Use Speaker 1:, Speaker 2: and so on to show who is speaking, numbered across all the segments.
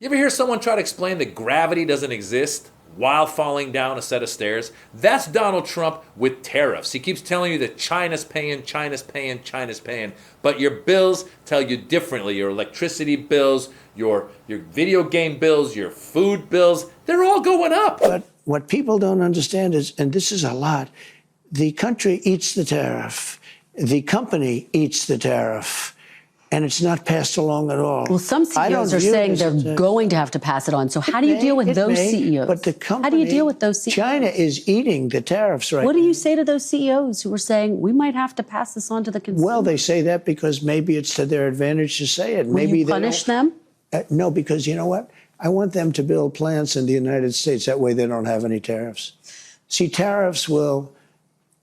Speaker 1: You ever hear someone try to explain that gravity doesn't exist while falling down a set of stairs? That's Donald Trump with tariffs. He keeps telling you that China's paying, China's paying, China's paying, but your bills tell you differently. Your electricity bills, your video game bills, your food bills, they're all going up.
Speaker 2: But what people don't understand is, and this is a lot, the country eats the tariff, the company eats the tariff, and it's not passed along at all.
Speaker 3: Well, some CEOs are saying they're going to have to pass it on. So how do you deal with those CEOs?
Speaker 2: But the company,
Speaker 3: how do you deal with those CEOs?
Speaker 2: China is eating the tariffs right now.
Speaker 3: What do you say to those CEOs who are saying, we might have to pass this on to the consumer?
Speaker 2: Well, they say that because maybe it's to their advantage to say it.
Speaker 3: Will
Speaker 2: Maybe
Speaker 3: you punish them?
Speaker 2: No, because you know what? I want them to build plants in the United States. That way they don't have any tariffs. See, tariffs will,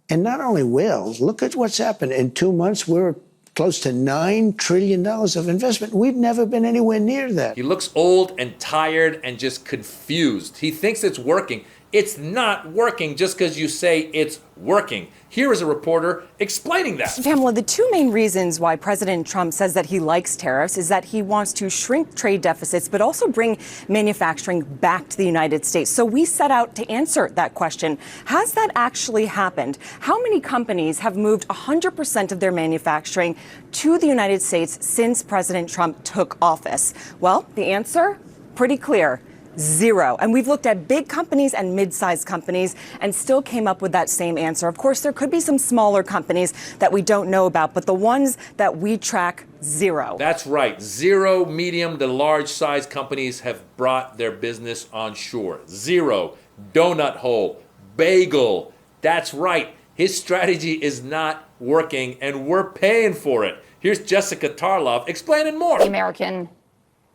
Speaker 2: and not only will, look at what's happened. In 2 months, we're close to $9 trillion of investment. We've never been anywhere near that.
Speaker 1: He looks old and tired and just confused. He thinks it's working. It's not working just because you say it's working. Here is a reporter explaining that.
Speaker 4: Pamela, the two main reasons why President Trump says that he likes tariffs is that he wants to shrink trade deficits, but also bring manufacturing back to the United States. So we set out to answer that question. Has that actually happened? How many companies have moved 100% of their manufacturing to the United States since President Trump took office? Well, the answer, pretty clear. Zero. And we've looked at big companies and mid-sized companies and still came up with that same answer. Of course, there could be some smaller companies that we don't know about, but the ones that we track, zero.
Speaker 1: That's right. Zero medium to large size companies have brought their business on shore. Zero. Donut hole. Bagel. That's right. His strategy is not working and we're paying for it. Here's Jessica Tarlov explaining more.
Speaker 5: The American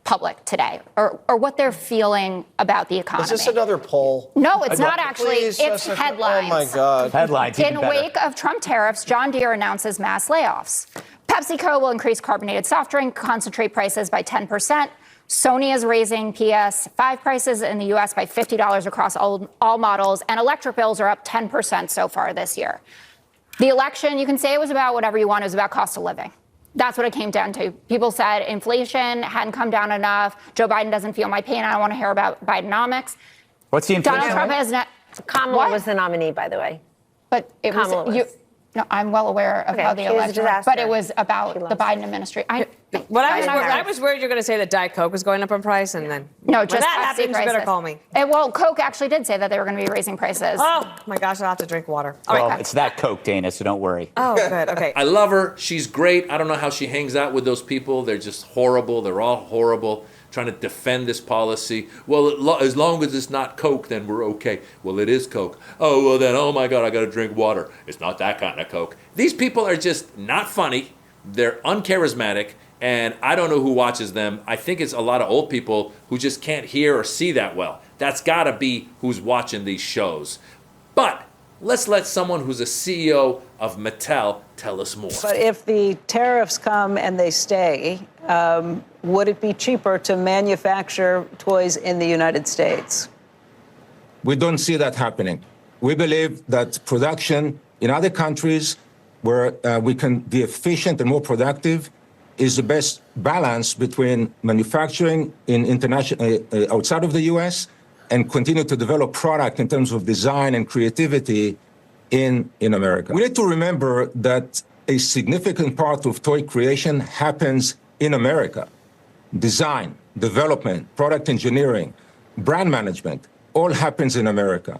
Speaker 5: public today, or what they're feeling about the economy.
Speaker 6: Is this another poll?
Speaker 5: No, it's not actually.
Speaker 6: Please,
Speaker 5: it's
Speaker 6: Jessica.
Speaker 5: headlines.
Speaker 6: Oh my God.
Speaker 7: Headlines.
Speaker 5: In wake of Trump tariffs, John Deere announces mass layoffs. PepsiCo will increase carbonated soft drink concentrate prices by 10%. Sony is raising PS5 prices in the U.S. by $50 across all models, and electric bills are up 10% so far this year. The election, you can say it was about whatever you want, it was about cost of living. That's what it came down to. People said inflation hadn't come down enough. Joe Biden doesn't feel my pain. I don't want to hear about Bidenomics.
Speaker 7: What's the inflation?
Speaker 5: Donald Trump has not.
Speaker 8: Kamala was the nominee, by the way.
Speaker 5: But it
Speaker 8: Kamala
Speaker 5: was.
Speaker 8: was.
Speaker 5: No, I'm well aware of how the election, but it was about the Biden administration.
Speaker 9: I was worried you were going to say that Diet Coke was going up in price, and then
Speaker 5: no, just
Speaker 9: when that
Speaker 5: Pepsi
Speaker 9: happens,
Speaker 5: prices.
Speaker 9: better call me.
Speaker 5: Well, Coke actually did say that they were going to be raising prices.
Speaker 9: Oh my gosh, I'll have to drink water.
Speaker 7: Well, it's that Coke, Dana, so don't worry.
Speaker 9: Oh, good. Okay.
Speaker 1: I love her. She's great. I don't know how she hangs out with those people. They're just horrible. They're all horrible. Trying to defend this policy. Well, as long as it's not Coke, then we're okay. Well, it is Coke. Oh, well then, oh my God, I got to drink water. It's not that kind of Coke. These people are just not funny. They're uncharismatic, and I don't know who watches them. I think it's a lot of old people who just can't hear or see that well. That's got to be who's watching these shows. But let's let someone who's a CEO of Mattel tell us more.
Speaker 10: But if the tariffs come and they stay, would it be cheaper to manufacture toys in the United States?
Speaker 11: We don't see that happening. We believe that production in other countries where we can be efficient and more productive is the best balance between manufacturing in international outside of the U.S. and continue to develop product in terms of design and creativity in America. We need to remember that a significant part of toy creation happens in America. Design, development, product engineering, brand management, all happens in America.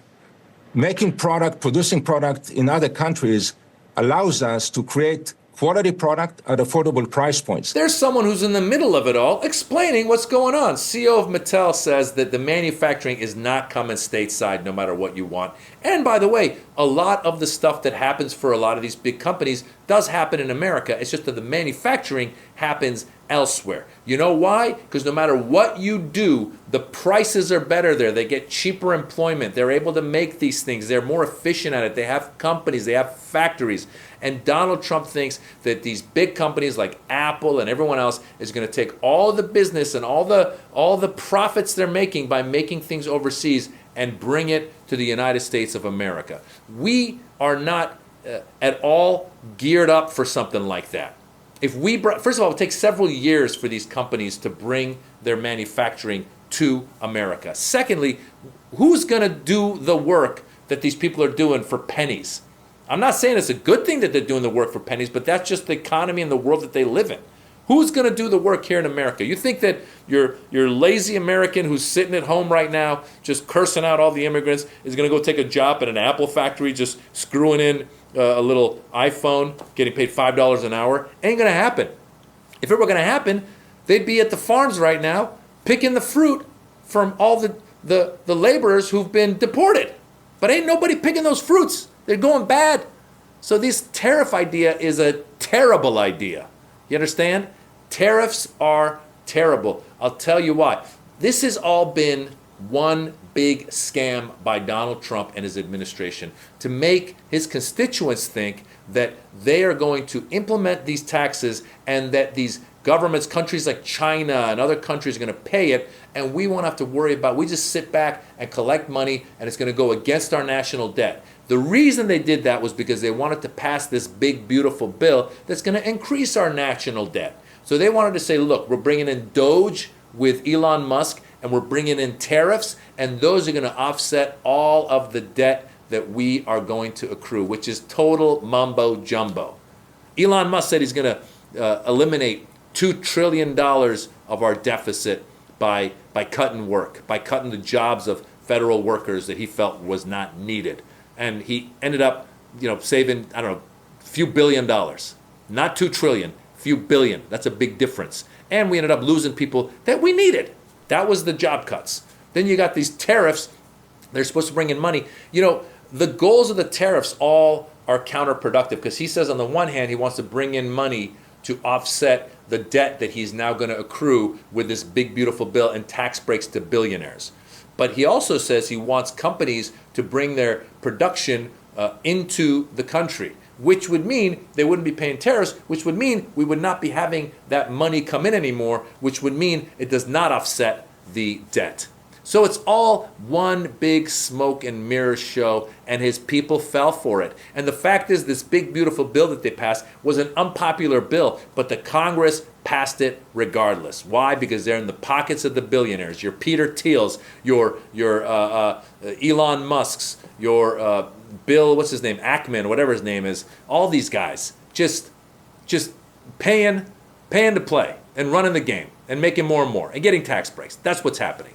Speaker 11: Making product, producing product in other countries allows us to create quality product at affordable price points.
Speaker 1: There's someone who's in the middle of it all explaining what's going on. CEO of Mattel says that the manufacturing is not coming stateside no matter what you want. And by the way, a lot of the stuff that happens for a lot of these big companies does happen in America. It's just that the manufacturing happens elsewhere. You know why? Because no matter what you do, the prices are better there. They get cheaper employment. They're able to make these things. They're more efficient at it. They have companies. They have factories. And Donald Trump thinks that these big companies like Apple and everyone else is going to take all the business and all the profits they're making by making things overseas and bring it to the United States of America. We are not at all geared up for something like that. if we first of all, it takes several years for these companies to bring their manufacturing to America. Secondly, who's going to do the work that these people are doing for pennies? I'm not saying it's a good thing that they're doing the work for pennies, but that's just the economy and the world that they live in. Who's going to do the work here in America? You think that your lazy American who's sitting at home right now just cursing out all the immigrants is going to go take a job at an Apple factory just screwing in a little iPhone, getting paid $5 an hour? Ain't going to happen. If it were going to happen, they'd be at the farms right now picking the fruit from all the laborers who've been deported. But ain't nobody picking those fruits. They're going bad. So this tariff idea is a terrible idea. You understand? Tariffs are terrible. I'll tell you why. This has all been one big scam by Donald Trump and his administration to make his constituents think that they are going to implement these taxes and that these governments, countries like China and other countries are going to pay it, and we won't have to worry about it. We just sit back and collect money, and it's going to go against our national debt. The reason they did that was because they wanted to pass this big, beautiful bill that's going to increase our national debt. So they wanted to say, look, we're bringing in Doge with Elon Musk, and we're bringing in tariffs, and those are going to offset all of the debt that we are going to accrue, which is total mumbo jumbo. Elon Musk said he's going to eliminate $2 trillion of our deficit by cutting work, by cutting the jobs of federal workers that he felt was not needed. And he ended up, saving, I don't know, a few $1 billion. Not $2 trillion, few billion. That's a big difference. And we ended up losing people that we needed. That was the job cuts. Then you got these tariffs. They're supposed to bring in money. The goals of the tariffs all are counterproductive because he says on the one hand he wants to bring in money to offset the debt that he's now going to accrue with this big, beautiful bill and tax breaks to billionaires. But he also says he wants companies to bring their production into the country, which would mean they wouldn't be paying tariffs, which would mean we would not be having that money come in anymore, which would mean it does not offset the debt. So it's all one big smoke and mirror show, and his people fell for it. And the fact is, this big, beautiful bill that they passed was an unpopular bill, but the Congress passed it regardless. Why? Because they're in the pockets of the billionaires. Your Peter Thiel's, your Elon Musk's, your Bill, what's his name, Ackman, whatever his name is. All these guys just paying to play and running the game and making more and more and getting tax breaks. That's what's happening.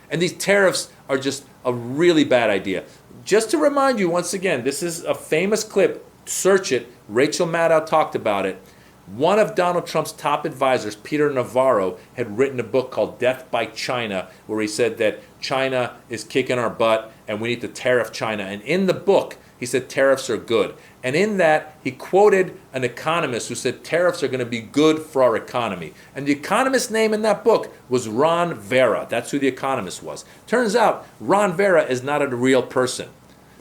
Speaker 1: And these tariffs are just a really bad idea. Just to remind you, once again, this is a famous clip. Search it. Rachel Maddow talked about it. One of Donald Trump's top advisors, Peter Navarro, had written a book called Death by China, where he said that China is kicking our butt and we need to tariff China. And in the book, he said tariffs are good. And in that, he quoted an economist who said tariffs are going to be good for our economy. And the economist's name in that book was Ron Vera. That's who the economist was. Turns out, Ron Vera is not a real person.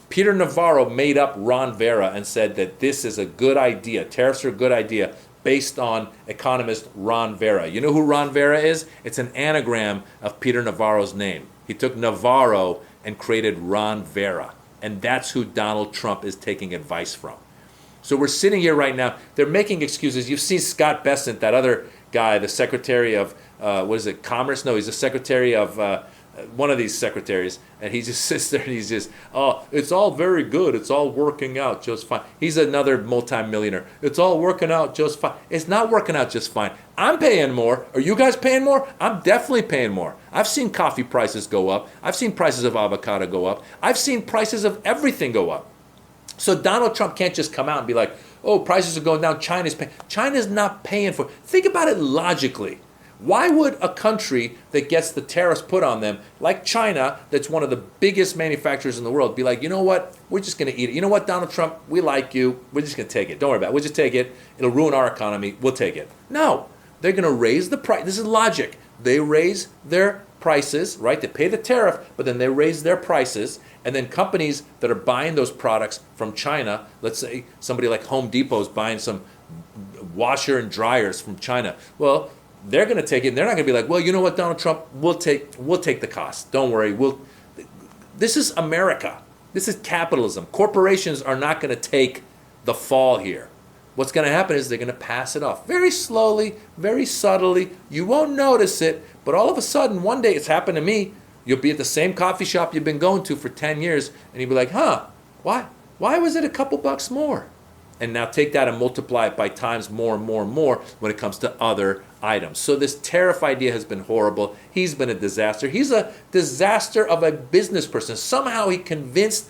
Speaker 1: Peter Navarro made up Ron Vera and said that this is a good idea. Tariffs are a good idea based on economist Ron Vera. You know who Ron Vera is? It's an anagram of Peter Navarro's name. He took Navarro and created Ron Vera. And that's who Donald Trump is taking advice from. So we're sitting here right now. They're making excuses. You've seen Scott Bessent, that other guy, the Secretary of, Commerce? No, he's the Secretary of one of these secretaries. And he just sits there and he's just, oh, it's all very good. It's all working out just fine. He's another multimillionaire. It's all working out just fine. It's not working out just fine. I'm paying more. Are you guys paying more? I'm definitely paying more. I've seen coffee prices go up. I've seen prices of avocado go up. I've seen prices of everything go up. So Donald Trump can't just come out and be like, oh, prices are going down. China's paying. China's not paying for it. Think about it logically. Why would a country that gets the tariffs put on them, like China, that's one of the biggest manufacturers in the world, be like, you know what, we're just going to eat it. You know what, Donald Trump, we like you. We're just going to take it. Don't worry about it. We'll just take it. It'll ruin our economy. We'll take it. No, they're going to raise the price. This is logic. They raise their prices, right? They pay the tariff, but then they raise their prices. And then companies that are buying those products from China, let's say somebody like Home Depot is buying some washer and dryers from China. Well, they're going to take it, and they're not going to be like, well, you know what, Donald Trump, we'll take the cost. Don't worry. This is America. This is capitalism. Corporations are not going to take the fall here. what's going to happen is they're going to pass it off very slowly, very subtly. You won't notice it, but all of a sudden, one day, it's happened to me. You'll be at the same coffee shop you've been going to for 10 years, and you'll be like, why was it a couple bucks more? And now take that and multiply it by times more and more and more when it comes to other items. So this tariff idea has been horrible. He's been a disaster. He's a disaster of a business person. Somehow he convinced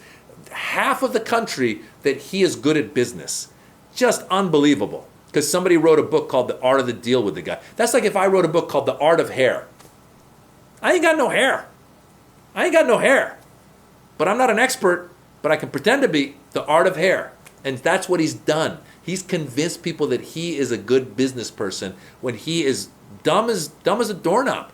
Speaker 1: half of the country that he is good at business. Just unbelievable. Because somebody wrote a book called The Art of the Deal with the guy. That's like if I wrote a book called The Art of Hair. I ain't got no hair. But I'm not an expert, but I can pretend to be. The Art of Hair. And that's what he's done. He's convinced people that he is a good business person when he is dumb as a doorknob.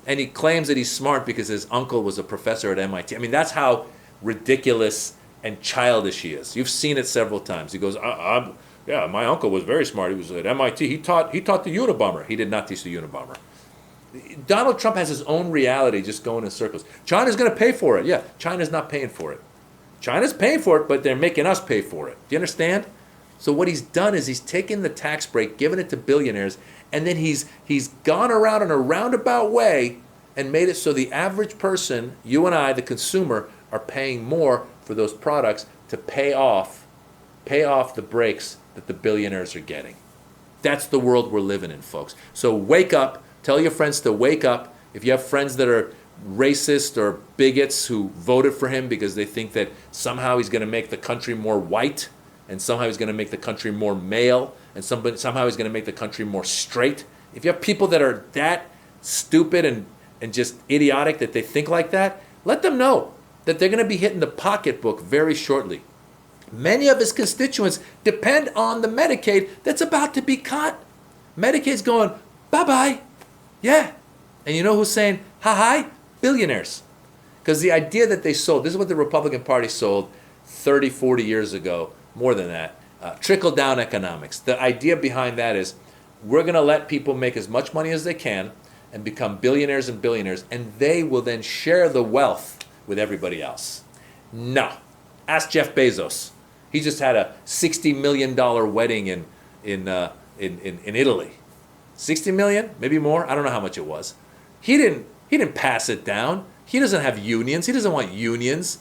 Speaker 1: And he claims that he's smart because his uncle was a professor at MIT. I mean, that's how ridiculous and childish he is. You've seen it several times. He goes, yeah, my uncle was very smart. He was at MIT. He taught the Unabomber. He did not teach the Unabomber. Donald Trump has his own reality just going in circles. China's going to pay for it. Yeah, China's not paying for it. China's paying for it, but they're making us pay for it. Do you understand? So what he's done is he's taken the tax break, given it to billionaires, and then he's gone around in a roundabout way and made it so the average person, you and I, the consumer, are paying more for those products to pay off the breaks that the billionaires are getting. That's the world we're living in, folks. So wake up. Tell your friends to wake up. If you have friends that are racist or bigots who voted for him because they think that somehow he's going to make the country more white, and somehow he's going to make the country more male, and somehow he's going to make the country more straight. If you have people that are that stupid and just idiotic that they think like that, let them know that they're going to be hitting the pocketbook very shortly. Many of his constituents depend on the Medicaid that's about to be cut. Medicaid's going, bye-bye. Yeah. And you know who's saying, hi? Billionaires. Because the idea that they sold, this is what the Republican Party sold 30, 40 years ago, more than that, trickle-down economics. The idea behind that is we're going to let people make as much money as they can and become billionaires and billionaires, and they will then share the wealth with everybody else. No. Ask Jeff Bezos. He just had a $60 million wedding in Italy. 60 million, maybe more. I don't know how much it was. He didn't pass it down. He doesn't have unions. He doesn't want unions.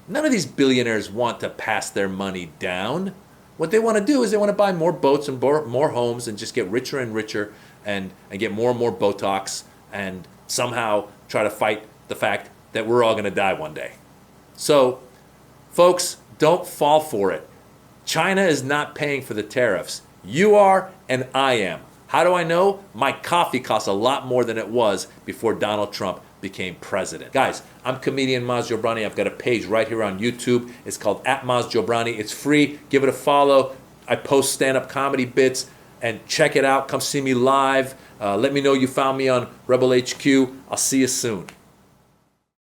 Speaker 1: None of these billionaires want to pass their money down. What they want to do is they want to buy more boats and more homes and just get richer and richer and get more and more Botox and somehow try to fight the fact that we're all going to die one day. So, folks, don't fall for it. China is not paying for the tariffs. You are and I am. How do I know? My coffee costs a lot more than it was before Donald Trump became president. Guys, I'm comedian Maz Jobrani. I've got a page right here on YouTube. It's called @Maz Jobrani. It's free. Give it a follow. I post stand-up comedy bits, and check it out. Come see me live. Let me know you found me on Rebel HQ. I'll see you soon.